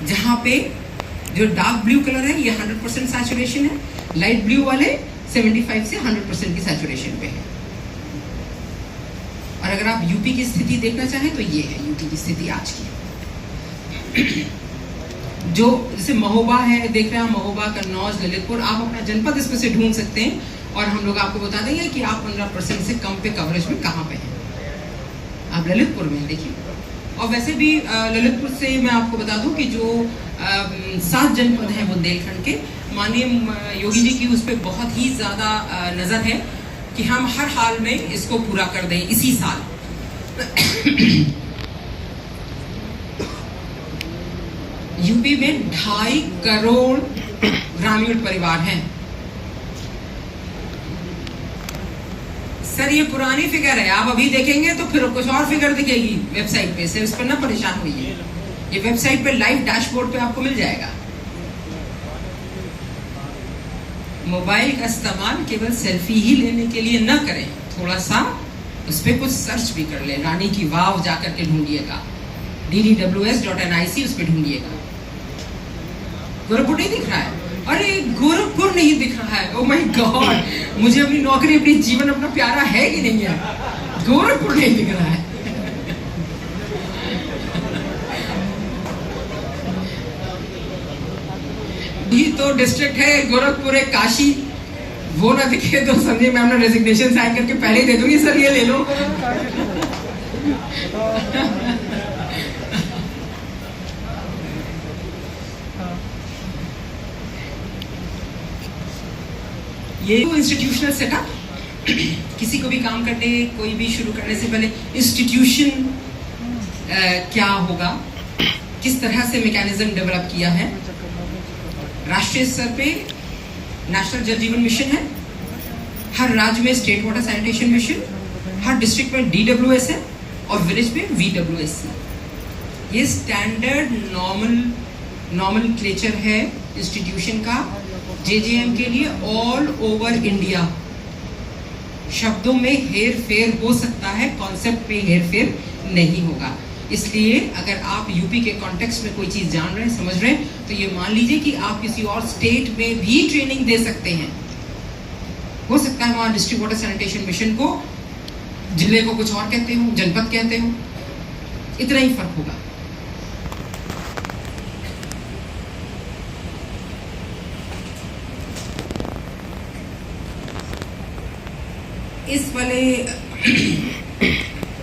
जहाँ पे जो डार्क ब्लू कलर है ये 100% सैचुरेशन है, लाइट ब्लू वाले 75 से 100% की सैचुरेशन पे है। और अगर आप यूपी की स्थिति देखना चाहें तो ये है यूपी की स्थिति आज की। जो जैसे महोबा है, देख रहे हैं महोबा, कन्नौज, ललितपुर, आप अपना जनपद इसमें से ढूंढ सकते हैं और हम लोग आपको बता देंगे कि आप 15% से कम पे कवरेज में कहाँ पे हैं। आप ललितपुर में देखिए। और वैसे भी ललितपुर से मैं आपको बता दूं कि जो 7 जनपद हैं बुंदेलखंड के, माननीय योगी जी की उस पर बहुत ही ज़्यादा नज़र है कि हम हर हाल में इसको पूरा कर दें इसी साल। यूपी में 2.5 करोड़ ग्रामीण परिवार हैं। सर ये पुरानी फिगर है, आप अभी देखेंगे तो फिर कुछ और फिगर दिखेगी वेबसाइट पे, से उस पर ना परेशान होइए। ये वेबसाइट पे लाइव डैशबोर्ड पे आपको मिल जाएगा। मोबाइल का इस्तेमाल केवल सेल्फी ही लेने के लिए न करें, थोड़ा सा उस पर कुछ सर्च भी कर लें। रानी की वाव जाकर के ढूंढिएगा, ddws.nic उस पर ढूंढिएगा। गोरखपुर नहीं दिख रहा है? अरे गोरखपुर नहीं दिख रहा है, ओह माय गॉड, मुझे अपनी नौकरी, अपनी जीवन अपना प्यारा है कि नहीं है? गोरखपुर नहीं दिख रहा है। ये तो डिस्ट्रिक्ट है गोरखपुर है, काशी, वो ना दिखे तो समझिए मैं अपना रेजिग्नेशन साइन करके पहले ही दे दूंगी, सर ये ले लो। ये इंस्टीट्यूशनल सेटअप, किसी को भी काम करने, कोई भी शुरू करने से पहले इंस्टीट्यूशन क्या होगा, किस तरह से मैकेनिज्म डेवलप किया है। राष्ट्रीय स्तर पे नेशनल जल जीवन मिशन है, हर राज्य में स्टेट वाटर सैनिटेशन मिशन, हर डिस्ट्रिक्ट में DWS है और विलेज में VWS। ये स्टैंडर्ड नॉमनक्लेचर है इंस्टीट्यूशन का JJM के लिए ऑल ओवर इंडिया। शब्दों में हेर फेर हो सकता है, कॉन्सेप्ट में हेर फेर नहीं होगा। इसलिए अगर आप यूपी के कॉन्टेक्स्ट में कोई चीज़ जान रहे हैं, समझ रहे हैं, तो ये मान लीजिए कि आप किसी और स्टेट में भी ट्रेनिंग दे सकते हैं। हो सकता है वहाँ डिस्ट्रिक्ट वाटर सैनिटेशन मिशन को जिले को कुछ और कहते हो, जनपद कहते हो, इतना ही फर्क होगा। इस वाले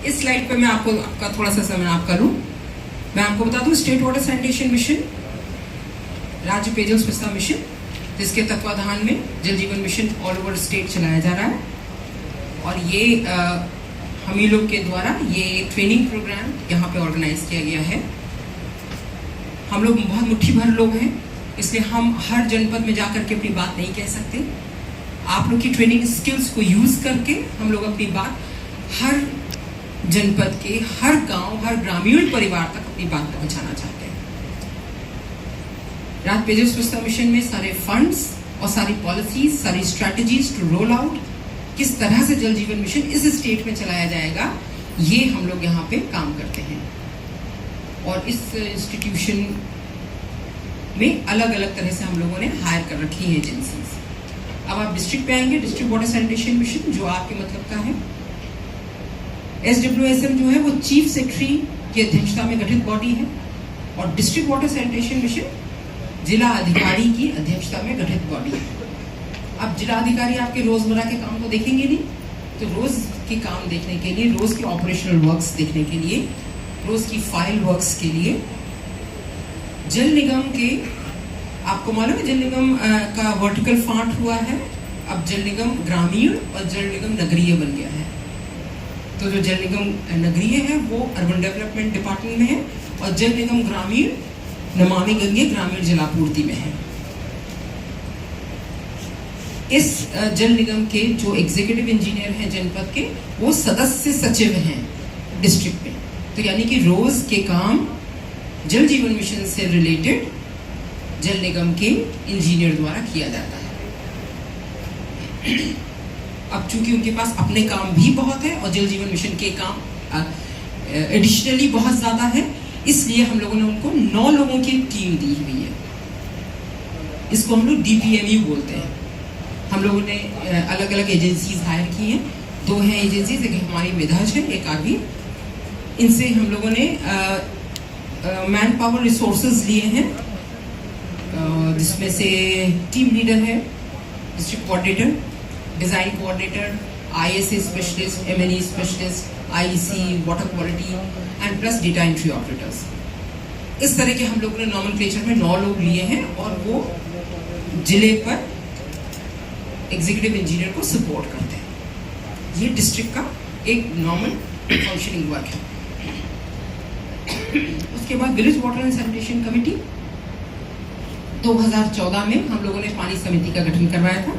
इस स्लाइड पे मैं आपका थोड़ा सा समय आपका लूँ। मैं आपको बता दूँ स्टेट वाटर सैनिटेशन मिशन, राज्य पेयजल स्वच्छता मिशन, जिसके तत्वाधान में जल जीवन मिशन ऑल ओवर स्टेट चलाया जा रहा है। और ये हम ही लोग के द्वारा ये ट्रेनिंग प्रोग्राम यहाँ पे ऑर्गेनाइज किया गया है। हम लोग बहुत मुट्ठी भर लोग हैं, इसलिए हम हर जनपद में जाकर के अपनी बात नहीं कह सकते। आप लोग की ट्रेनिंग स्किल्स को यूज करके हम लोग अपनी बात हर जनपद के हर गांव, हर ग्रामीण परिवार तक अपनी बात पहुंचाना चाहते हैं। राज्य पेयजल स्वच्छता मिशन में सारे फंड्स और सारी पॉलिसीज, सारी स्ट्रैटेजीज टू रोल आउट, किस तरह से जल जीवन मिशन इस स्टेट में चलाया जाएगा, ये हम लोग यहाँ पे काम करते हैं। और इस इंस्टीट्यूशन में अलग अलग तरह से हम लोगों ने हायर कर रखी है एजेंसीज। अब आप डिस्ट्रिक्ट पे आएंगे, डिस्ट्रिक्ट वाटर सैनिटेशन मिशन जो आपके मतलब का है। SWSM जो है वो चीफ सेक्रेटरी की अध्यक्षता में गठित बॉडी है और डिस्ट्रिक्ट वाटर सैनिटेशन मिशन जिला अधिकारी की अध्यक्षता में गठित बॉडी है। अब जिला अधिकारी आपके रोजमर्रा के काम को देखेंगे नहीं, तो रोज के काम देखने के लिए, रोज के ऑपरेशनल वर्क्स देखने के लिए, रोज की फाइल वर्क्स के लिए जल निगम के, आपको मालूम है जल निगम का वर्टिकल फांट हुआ है। अब जल निगम ग्रामीण और जल निगम नगरीय बन गया है। तो जो जल निगम नगरीय है वो अर्बन डेवलपमेंट डिपार्टमेंट में है और जल निगम ग्रामीण नमामि गंगे ग्रामीण जलापूर्ति में है। इस जल निगम के जो एग्जीक्यूटिव इंजीनियर हैं जनपद के, वो सदस्य सचिव हैं डिस्ट्रिक्ट में। तो यानी कि रोज के काम जल जीवन मिशन से रिलेटेड जल निगम के इंजीनियर द्वारा किया जाता है। अब चूंकि उनके पास अपने काम भी बहुत है और जल जीवन मिशन के काम एडिशनली बहुत ज़्यादा है, इसलिए हम लोगों ने उनको 9 लोगों की टीम दी हुई है। इसको हम लोग DPMU बोलते हैं। हम लोगों ने अलग अलग एजेंसीज हायर की हैं। 2 हैं एजेंसीज, एक हमारी मेधाज है, एक आगे। इनसे हम लोगों ने मैन पावर रिसोर्सेज लिए हैं, जिसमें से टीम लीडर है, district coordinator, design coordinator, ISA specialist, MNE specialist, IEC, water quality and plus data entry operators. इस तरह के हम लोगों ने नॉमेनक्लेचर में 9 लोग लिए हैं और वो जिले पर एग्जीक्यूटिव इंजीनियर को सपोर्ट करते हैं। ये डिस्ट्रिक्ट का एक नॉर्मल फंक्शनिंग वर्क है। उसके बाद village water and sanitation committee 2014 में हम लोगों ने पानी समिति का गठन करवाया था।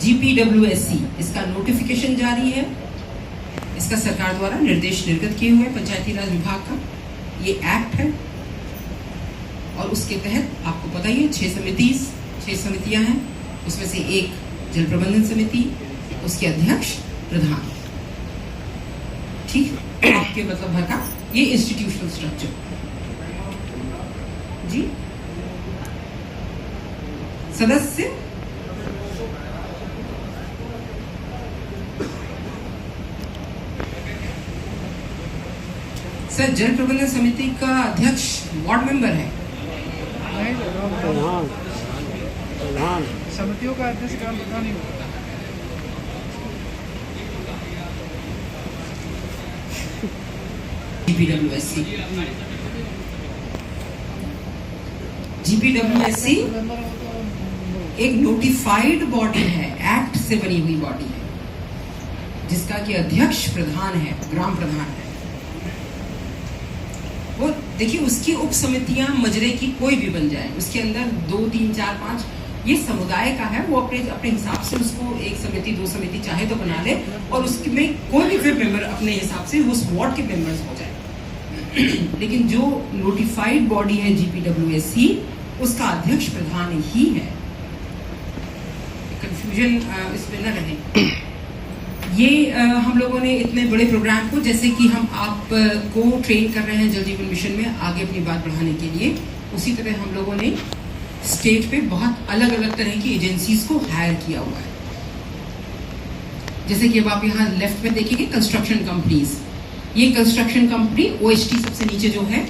GPWSC इसका नोटिफिकेशन जारी है। इसका सरकार द्वारा निर्देश निर्गत किए हुए पंचायती राज विभाग का ये एक्ट है और उसके तहत आपको पता ही है 6 समितियां हैं। उसमें से एक जल प्रबंधन समिति, उसके अध्यक्ष, प्रधान, ठीक है, आपके मतलब भर का ये इंस्टीट्यूशनल स्ट्रक्चर जी। सदस्य सर, जल प्रबंधन समिति का अध्यक्ष वार्ड मेंबर है। प्रधान समितियों का अध्यक्ष का पता नहीं होता। GPWSC एक नोटिफाइड बॉडी है, एक्ट से बनी हुई बॉडी है, जिसका कि अध्यक्ष प्रधान है, ग्राम प्रधान है। वो देखिए, उसकी उप समितियां मजरे की कोई भी बन जाए, उसके अंदर 2, 3, 4, 5 ये समुदाय का है, वो अपने हिसाब से उसको 1 समिति 2 समिति चाहे तो बना ले और उसमें कोई भी मेंबर अपने हिसाब से उस वार्ड के मेंबर्स हो जाए। लेकिन जो नोटिफाइड बॉडी है GPWSC, उसका अध्यक्ष प्रधान ही है। कंफ्यूजन इसमें न रहे। ये हम लोगों ने इतने बड़े प्रोग्राम को, जैसे कि हम आपको ट्रेन कर रहे हैं जल जीवन मिशन में आगे अपनी बात बढ़ाने के लिए, उसी तरह हम लोगों ने स्टेट पे बहुत अलग अलग तरह की एजेंसीज को हायर किया हुआ है। जैसे कि अब आप यहाँ लेफ्ट में देखेंगे कंस्ट्रक्शन कंपनीज, ये कंस्ट्रक्शन कंपनी OST सबसे नीचे जो है,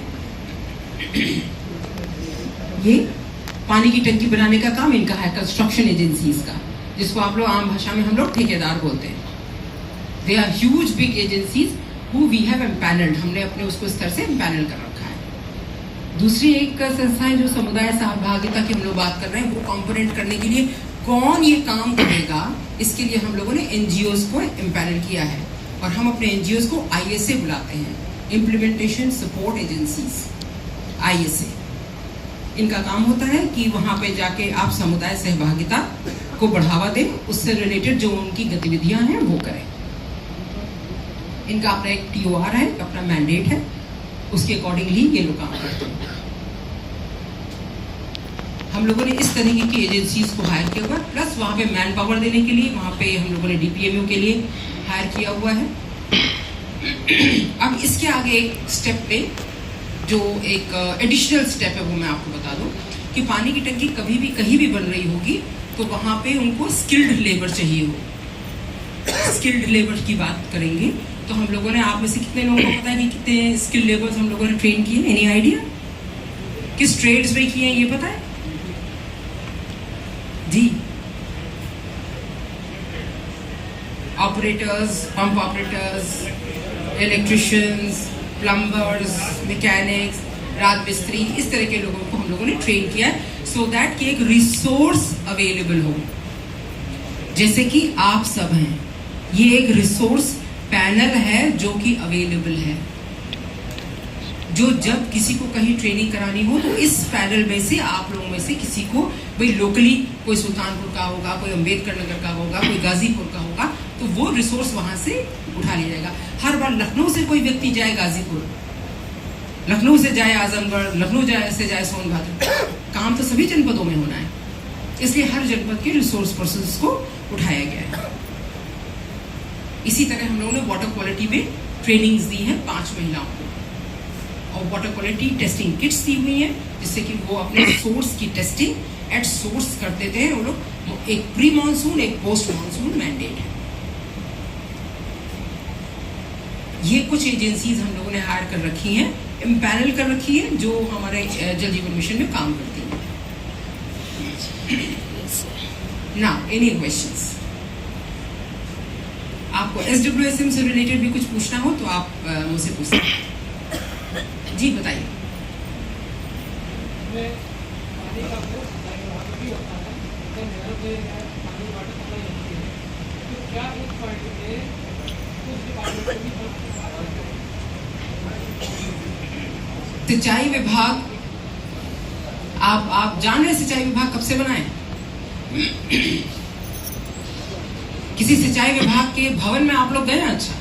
ये पानी की टंकी बनाने का काम इनका है, कंस्ट्रक्शन एजेंसीज का, जिसको आप लोग आम भाषा में हम लोग ठेकेदार बोलते हैं। They are huge big agencies who we have empanelled, हमने अपने उसको स्तर से एम्पैनल कर रखा है। दूसरी एक संस्थाएं जो समुदाय सहभागिता की हम लोग बात कर रहे हैं, वो कॉम्पोनेंट करने के लिए कौन ये काम करेगा, इसके लिए हम लोगों ने NGOs को एम्पैनल किया है और हम अपने NGOs को ISA बुलाते हैं, इम्प्लीमेंटेशन सपोर्ट एजेंसीज, ISA। इनका काम होता है कि वहाँ पे जाके आप समुदाय सहभागिता को बढ़ावा दें, उससे रिलेटेड जो उनकी गतिविधियां हैं वो करें। इनका अपना एक TOR है, अपना मैंडेट है, उसके अकॉर्डिंगली ये लोग काम करते हैं। हम लोगों ने इस तरीके की एजेंसीज को हायर किया हुआ है, प्लस वहाँ पे मैन पावर देने के लिए वहाँ पे हम लोगों ने DPMU के लिए हायर किया हुआ है। अब इसके आगे एक स्टेप पे जो एक एडिशनल स्टेप है वो मैं आपको बता दूं कि पानी की टंकी कभी भी कहीं भी बन रही होगी तो वहाँ पे उनको स्किल्ड लेबर चाहिए हो। स्किल्ड लेबर की बात करेंगे तो हम लोगों ने, आप में से कितने लोगों को पता है कि कितने स्किल्ड लेबर्स हम लोगों ने ट्रेन किए? Any idea? किस ट्रेड्स में किए हैं ये पता है जी? Operators, pump operators, electricians, plumbers, mechanics, राज मिस्त्री, इस तरह के लोगों को हम लोगों ने ट्रेन किया है सो दैट कि एक रिसोर्स अवेलेबल हो। जैसे कि आप सब हैं, ये एक रिसोर्स पैनल है जो कि अवेलेबल है, जो जब किसी को कहीं ट्रेनिंग करानी हो तो इस पैनल में से आप लोगों में से किसी को, भाई लोकली कोई सुल्तानपुर का होगा, कोई अम्बेडकर नगर का होगा, कोई गाजीपुर का होगा, तो वो रिसोर्स वहां से उठा लिया जाएगा। हर बार लखनऊ से कोई व्यक्ति जाए गाजीपुर, लखनऊ से जाए आजमगढ़, लखनऊ से जाए सोनभद्र, काम तो सभी जनपदों में होना है, इसलिए हर जनपद के रिसोर्स पर्सन्स को उठाया गया है। इसी तरह हम लोगों ने वाटर क्वालिटी में ट्रेनिंग्स दी हैं 5 महिलाओं को, और वाटर क्वालिटी टेस्टिंग किट्स दी हुई हैं, जिससे कि वो अपने सोर्स की टेस्टिंग एट सोर्स कर देते हैं वो लोग। एक प्री मानसून, एक पोस्ट मानसून मैंडेट है। ये कुछ एजेंसीज हम लोगों ने हायर कर रखी हैं, एम्पैनल कर रखी है, जो हमारे जल जीवन मिशन में काम करती हैं। ना एनी क्वेश्चंस? आपको SWSM से रिलेटेड भी कुछ पूछना हो तो आप मुझसे पूछ सकते हैं। जी बताइए। सिंचाई विभाग, आप जान रहे सिंचाई विभाग कब से बना है? किसी सिंचाई विभाग के भवन में आप लोग गए हैं? अच्छा,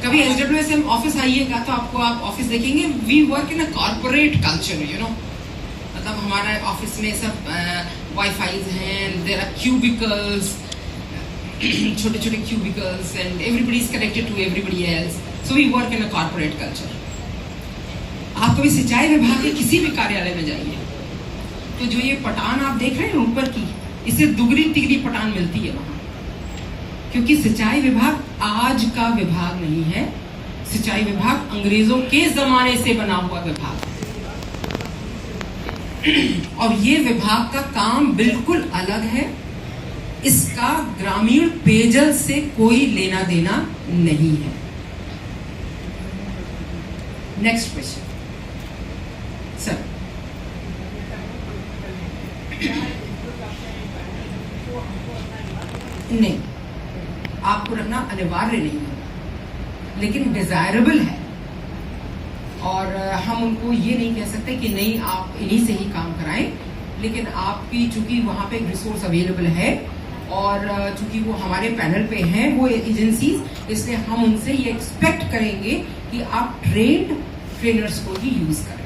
कभी SWSM ऑफिस आइएगा तो आपको आप ऑफिस देखेंगे। We work in a corporate culture, you know, मतलब हमारा ऑफिस में सब वाईफाई हैं, देयर आर क्यूबिकल्स, छोटे छोटे cubicles, and everybody is connected to everybody else, so we work in a corporate culture. आप कभी सिंचाई विभाग के किसी भी कार्यालय में जाइए तो जो ये पटान आप देख रहे हैं ऊपर की, इससे दुगनी तिगनी पटान मिलती है वहां, क्योंकि सिंचाई विभाग आज का विभाग नहीं है। सिंचाई विभाग अंग्रेजों के जमाने से बना हुआ विभाग है और ये विभाग का काम बिल्कुल अलग है। इसका ग्रामीण पेयजल से कोई लेना देना नहीं है। Next question sir. नहीं, आपको रखना अनिवार्य नहीं है, लेकिन डिजायरेबल है। और हम उनको ये नहीं कह सकते कि नहीं आप इन्हीं से ही काम कराएं, लेकिन आपकी चूंकि वहां पे रिसोर्स अवेलेबल है और चूंकि वो हमारे पैनल पे हैं वो एजेंसीज, इसलिए हम उनसे ये एक्सपेक्ट करेंगे कि आप ट्रेनर्स को ही यूज करें।